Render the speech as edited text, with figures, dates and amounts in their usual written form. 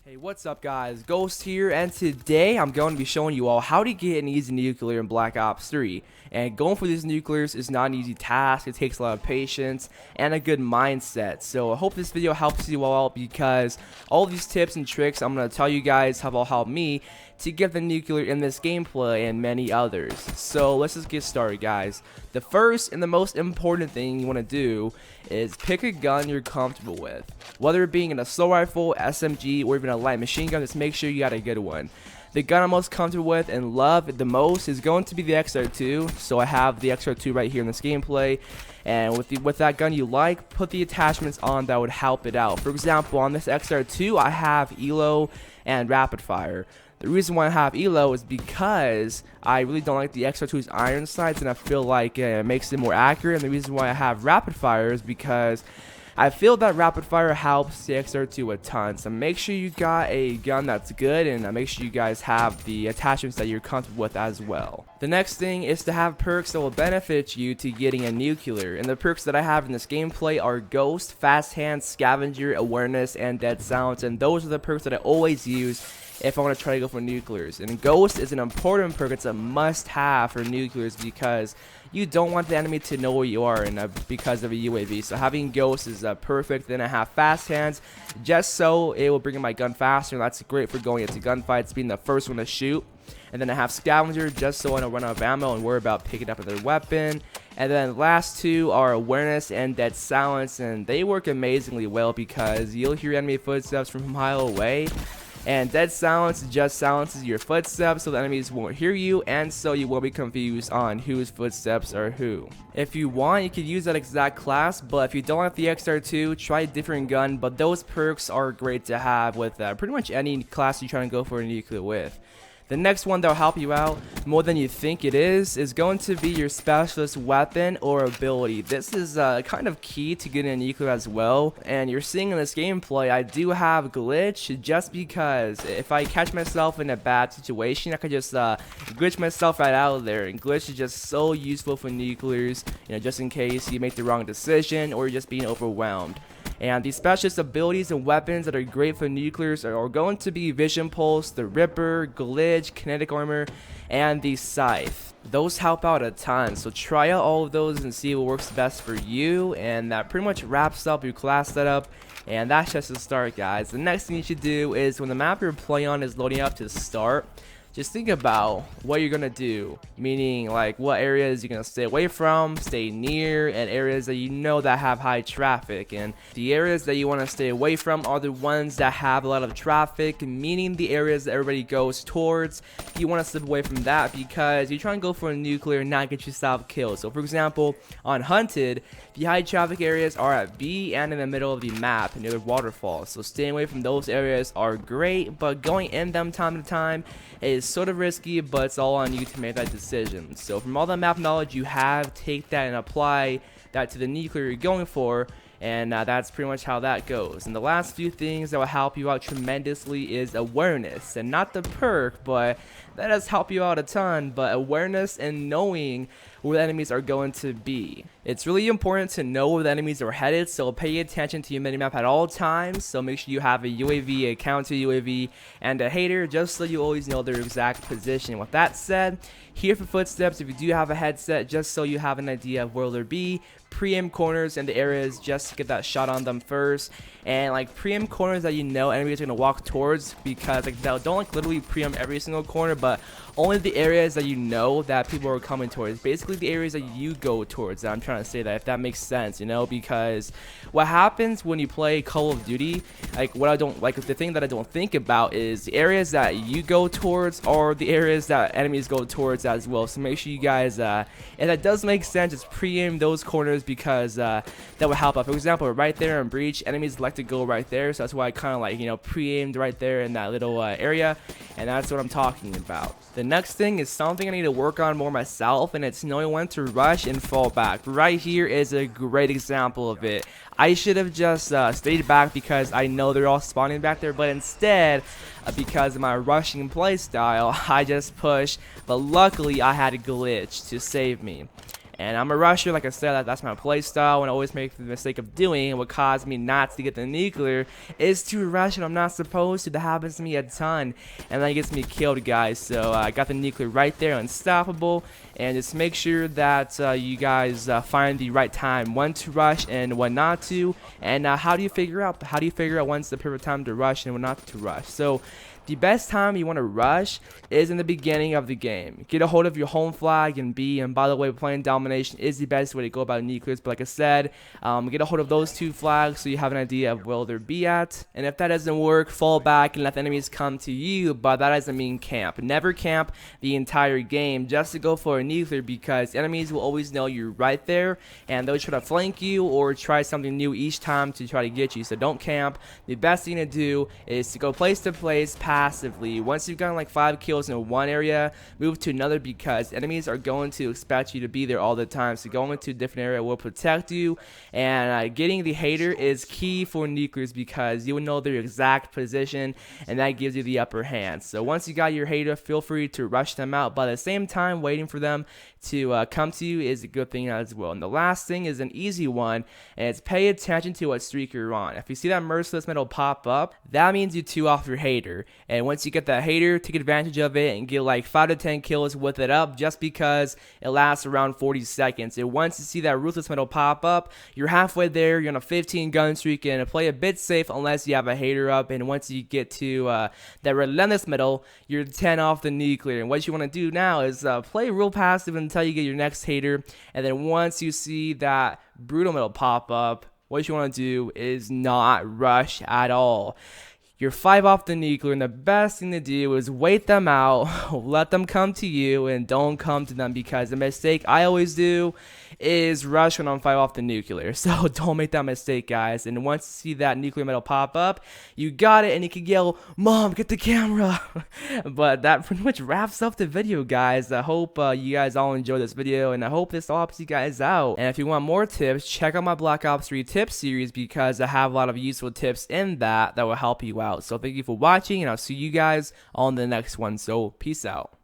Hey, what's up guys, Ghost here, and today I'm going to be showing you all how to get an easy nuclear in Black Ops 3. And going for these nuclears is not an easy task. It takes a lot of patience and a good mindset. So I hope this video helps you all out, because all these tips and tricks I'm going to tell you guys have all helped me to get the nuclear in this gameplay and many others. So let's just get started, guys. The first and the most important thing you want to do is pick a gun you're comfortable with. Whether it being an assault rifle, SMG, or even a light machine gun, just make sure you got a good one. The gun I'm most comfortable with and love the most is going to be the XR2. So I have the XR2 right here in this gameplay. And with that gun you like, put the attachments on that would help it out. For example, on this XR2, I have ELO and rapid fire. The reason why I have ELO is because I really don't like the XR2's iron sights, and I feel like it makes it more accurate. And the reason why I have rapid fire is because I feel that rapid fire helps the XR2 a ton. So make sure you got a gun that's good, and make sure you guys have the attachments that you're comfortable with as well. The next thing is to have perks that will benefit you to getting a nuclear. And the perks that I have in this gameplay are Ghost, Fast Hands, Scavenger, Awareness, and Dead Silence. And those are the perks that I always use if I want to try to go for nuclears. And Ghost is an important perk. It's a must-have for nuclears because you don't want the enemy to know where you are because of a UAV. So having Ghost is perfect. Then I have Fast Hands just so it will bring in my gun faster, and that's great for going into gunfights, being the first one to shoot. And then I have Scavenger just so I don't run out of ammo and worry about picking up another weapon. And then the last two are Awareness and Dead Silence, and they work amazingly well because you'll hear enemy footsteps from a mile away. And Dead Silence just silences your footsteps so the enemies won't hear you, and so you won't be confused on whose footsteps are who. If you want, you could use that exact class, but if you don't have the XR2, try a different gun. But those perks are great to have with pretty much any class you're trying to go for a nuclear with. The next one that will help you out more than you think it is going to be your specialist weapon or ability. This is kind of key to getting a nuclear as well. And you're seeing in this gameplay, I do have glitch just because if I catch myself in a bad situation, I could just glitch myself right out of there. And glitch is just so useful for nuclears, just in case you make the wrong decision or you're just being overwhelmed. And these specialist abilities and weapons that are great for nuclears are going to be Vision Pulse, the Ripper, Glitch, Kinetic Armor, and the Scythe. Those help out a ton, so try out all of those and see what works best for you. And that pretty much wraps up your class setup. And that's just the start, guys. The next thing you should do is when the map you're playing on is loading up to start, just think about what you're gonna do, meaning like what areas you're gonna stay away from, stay near, and areas that you know that have high traffic. And the areas that you want to stay away from are the ones that have a lot of traffic, meaning the areas that everybody goes towards. You want to step away from that because you're trying to go for a nuclear and not get yourself killed. So for example, on Hunted, the high traffic areas are at B and in the middle of the map near the waterfalls. So staying away from those areas are great, but going in them time to time is sort of risky, but it's all on you to make that decision. So from all the map knowledge you have, take that and apply that to the nuclear you're going for, and that's pretty much how that goes. And the last few things that will help you out tremendously is awareness, and not the perk, but that does help you out a ton. But awareness and knowing where the enemies are going to be. It's really important to know where the enemies are headed, so pay attention to your minimap at all times. So make sure you have a UAV, a counter UAV, and a hater, just so you always know their exact position. With that said, hear for footsteps if you do have a headset, just so you have an idea of where they'll be. Pre-aim corners and the areas just to get that shot on them first. And like pre-aim corners that you know enemies are going to walk towards, because like don't like literally pre-aim every single corner, but only the areas that you know that people are coming towards. Basically the areas that you go towards. I'm trying to say that, if that makes sense, because what happens when you play Call of Duty, like the thing that I don't think about is the areas that you go towards are the areas that enemies go towards as well. So make sure you guys, if that does make sense, just pre-aim those corners, because that will help out. For example, right there in Breach, enemies like to go right there, so that's why I kind of like pre-aimed right there in that little area, and that's what I'm talking about. The next thing is something I need to work on more myself, and it's knowing when to rush and fall back. Right here is a great example of it. I should have just stayed back because I know they're all spawning back there, but instead, because of my rushing play style, I just pushed, but luckily I had a glitch to save me. And I'm a rusher, like I said, that's my play style, and I always make the mistake of doing. And what caused me not to get the nuclear is to rush, and I'm not supposed to. That happens to me a ton, and that gets me killed, guys. So I got the nuclear right there, unstoppable. And just make sure that you guys find the right time, when to rush and when not to. And how do you figure out when's the perfect time to rush and when not to rush? So the best time you want to rush is in the beginning of the game. Get a hold of your home flag and B. And by the way, playing domination is the best way to go about nuclears. But like I said, get a hold of those 2 flags so you have an idea of where they'll be at. And if that doesn't work, fall back and let the enemies come to you. But that doesn't mean camp. Never camp the entire game just to go for a nuclear, because enemies will always know you're right there and they'll try to flank you or try something new each time to try to get you. So don't camp. The best thing to do is to go place to place passively. Once you've gotten like 5 kills in one area, move to another, because enemies are going to expect you to be there all the time. So going to a different area will protect you, and getting the hater is key for nuclears, because you will know their exact position and that gives you the upper hand. So once you got your hater, feel free to rush them out, but at the same time waiting for them to come to you is a good thing as well. And the last thing is an easy one, and it's pay attention to what streak you're on. If you see that merciless medal pop up, that means you 2 off your hater. And once you get that hater, take advantage of it and get like 5 to 10 kills with it up, just because it lasts around 40 seconds. And once you see that ruthless medal pop up, you're halfway there, you're on a 15 gun streak, and play a bit safe unless you have a hater up. And once you get to that relentless medal, you're 10 off the nuclear. And what you want to do now is play real passive until you get your next hater. And then once you see that brutal medal pop up, what you want to do is not rush at all. You're 5 off the nuclear, and the best thing to do is wait them out, let them come to you, and don't come to them, because the mistake I always do is rush when I'm 5 off the nuclear. So don't make that mistake, guys. And once you see that nuclear medal pop up, you got it, and you can yell, "Mom, get the camera!" But that pretty much wraps up the video, guys. I hope you guys all enjoyed this video, and I hope this all helps you guys out. And if you want more tips, check out my Black Ops 3 tips series, because I have a lot of useful tips in that will help you out. So thank you for watching, and I'll see you guys on the next one. So peace out.